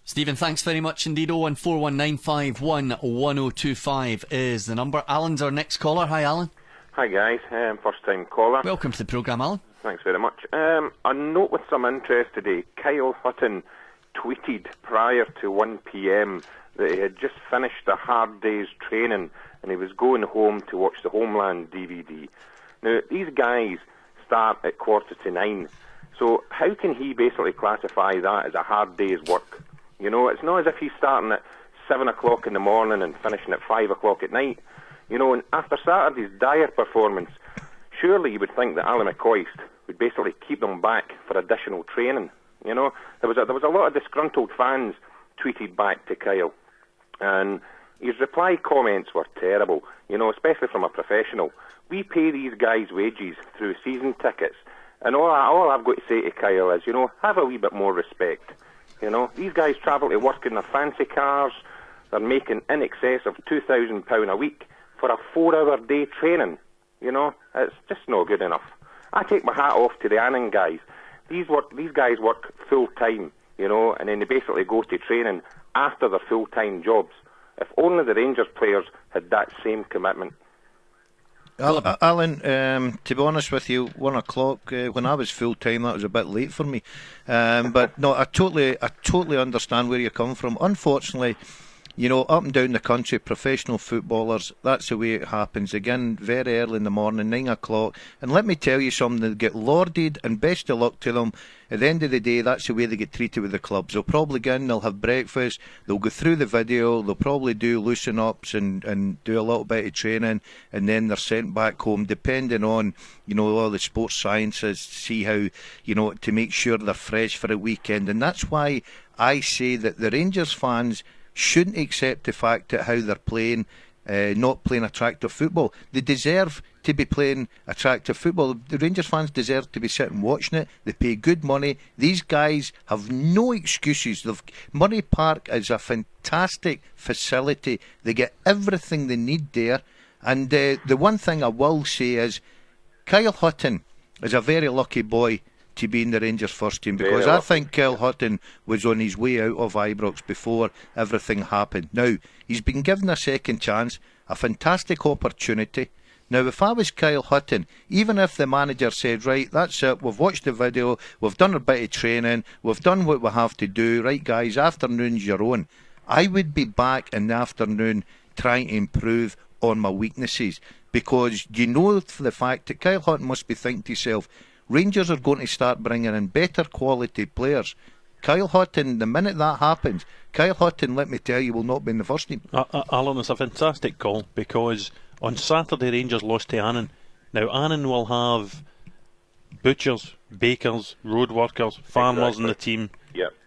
Stephen, thanks very much indeed. 01419511025 is the number. Alan's our next caller. Hi, Alan. Hi guys, first time caller. Welcome to the programme, Alan. Thanks very much. A note with some interest today. Kyle Hutton tweeted prior to 1 p.m. that he had just finished a hard day's training and he was going home to watch the Homeland DVD. Now, these guys start at 8:45, so how can he basically classify that as a hard day's work? You know, it's not as if he's starting at 7 o'clock in the morning and finishing at 5 o'clock at night. You know, and after Saturday's dire performance, surely you would think that Alan McCoist would basically keep them back for additional training. You know, there was a lot of disgruntled fans tweeted back to Kyle, and his reply comments were terrible, you know, especially from a professional. We pay these guys wages through season tickets, and all I've got to say to Kyle is, you know, have a wee bit more respect. You know, these guys travel to work in their fancy cars, they're making in excess of £2,000 a week for a 4-hour day training. You know, it's just not good enough. I take my hat off to the Annan guys. These guys work full time, you know, and then they basically go to training after their full time jobs. If only the Rangers players had that same commitment. Alan, to be honest with you, 1 o'clock when I was full time, that was a bit late for me. But no, I totally understand where you're coming from. Unfortunately, you know, up and down the country, professional footballers, that's the way it happens. Again, very early in the morning, 9 o'clock. And let me tell you something, they get lauded, and best of luck to them. At the end of the day, that's the way they get treated with the clubs. They'll probably go in, they'll have breakfast, they'll go through the video, they'll probably do loosen-ups and do a little bit of training, and then they're sent back home, depending on, you know, all the sports sciences, see how, you know, to make sure they're fresh for a weekend. And that's why I say that the Rangers fans shouldn't accept the fact that how they're playing, not playing attractive football. They deserve to be playing attractive football. The Rangers fans deserve to be sitting watching it. They pay good money. These guys have no excuses. Murray Park is a fantastic facility. They get everything they need there. And the one thing I will say is Kyle Hutton is a very lucky boy to be in the Rangers first team, because I think Kyle Hutton was on his way out of Ibrox before everything happened. Now, he's been given a second chance, a fantastic opportunity. Now, if I was Kyle Hutton, even if the manager said, right, that's it, we've watched the video, we've done a bit of training, we've done what we have to do, right guys, afternoon's your own, I would be back in the afternoon trying to improve on my weaknesses, because you know for the fact that Kyle Hutton must be thinking to himself, Rangers are going to start bringing in better quality players. Kyle Hutton, the minute that happens, Kyle Hutton, let me tell you, will not be in the first team. Alan, it's a fantastic call, because on Saturday Rangers lost to Annan. Now Annan will have butchers, bakers, road workers, farmers in the team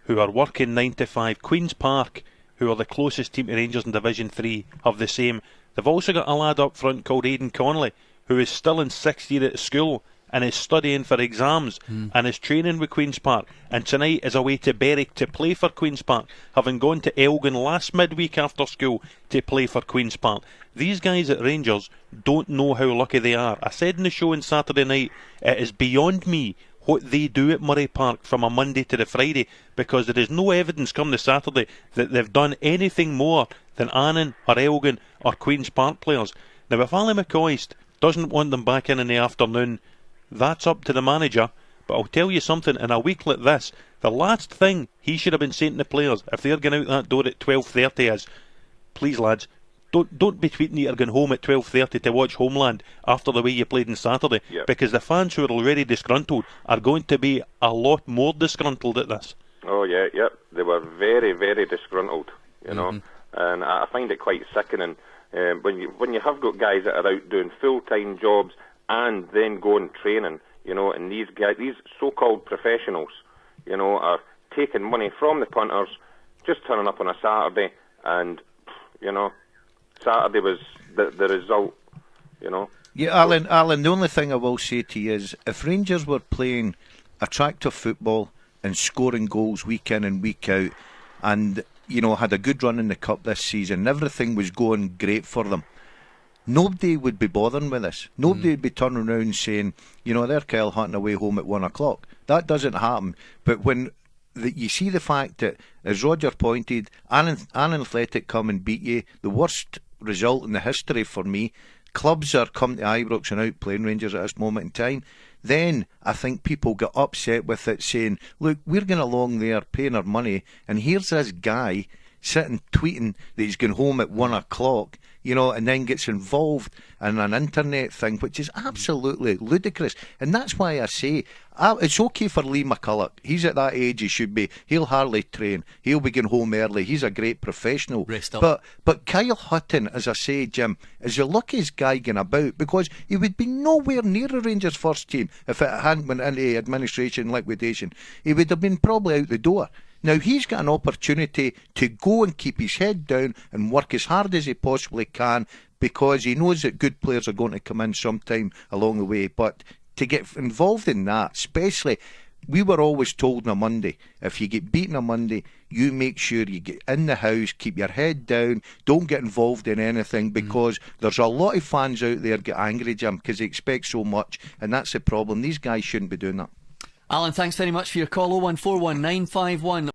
who are working 9 to 5. Queen's Park, who are the closest team to Rangers in Division 3, have the same. They've also got a lad up front called Aidan Connolly, who is still in 6th year at school and is studying for exams and is training with Queen's Park, and tonight is away to Berwick to play for Queen's Park, having gone to Elgin last midweek after school to play for Queen's Park. These guys at Rangers don't know how lucky they are. I said in the show on Saturday night, it is beyond me what they do at Murray Park from a Monday to the Friday, because there is no evidence come this Saturday that they've done anything more than Annan or Elgin or Queen's Park players. Now, if Ali McCoist doesn't want them back in the afternoon, that's up to the manager. But I'll tell you something, in a week like this, the last thing he should have been saying to the players if they're going out that door at 12:30 is, please lads, don't be tweeting you're going home at 12:30 to watch Homeland after the way you played on Saturday, because the fans who are already disgruntled are going to be a lot more disgruntled at this. Oh yeah, they were very, very disgruntled, you know, and I find it quite sickening when you have got guys that are out doing full-time jobs and then going training, you know, and these guys, these so-called professionals, you know, are taking money from the punters, just turning up on a Saturday, and, you know, Saturday was the result, you know. Yeah, Alan, the only thing I will say to you is, if Rangers were playing attractive football and scoring goals week in and week out, and, you know, had a good run in the Cup this season, everything was going great for them, nobody would be bothering with this. Nobody would be turning around saying, you know, they're Kyle Hutton away home at 1 o'clock. That doesn't happen. But when you see the fact that, as Roger pointed, Annan Athletic come and beat you, the worst result in the history for me. Clubs are come to Ibrox and outplaying Rangers at this moment in time. Then I think people get upset with it, saying, look, we're going along there paying our money, and here's this guy sitting tweeting that he's going home at 1 o'clock, you know, and then gets involved in an internet thing, which is absolutely ludicrous. And that's why I say, it's okay for Lee McCulloch. He's at that age he should be. He'll hardly train. He'll be going home early. He's a great professional. Rest up. But Kyle Hutton, as I say, Jim, is the luckiest guy going about, because he would be nowhere near a Rangers first team if it hadn't went into administration liquidation. He would have been probably out the door. Now he's got an opportunity to go and keep his head down and work as hard as he possibly can, because he knows that good players are going to come in sometime along the way. But to get involved in that, especially, we were always told on a Monday, if you get beaten on Monday, you make sure you get in the house, keep your head down, don't get involved in anything, because there's a lot of fans out there get angry, Jim, because they expect so much, and that's the problem. These guys shouldn't be doing that. Alan, thanks very much for your call. 0141951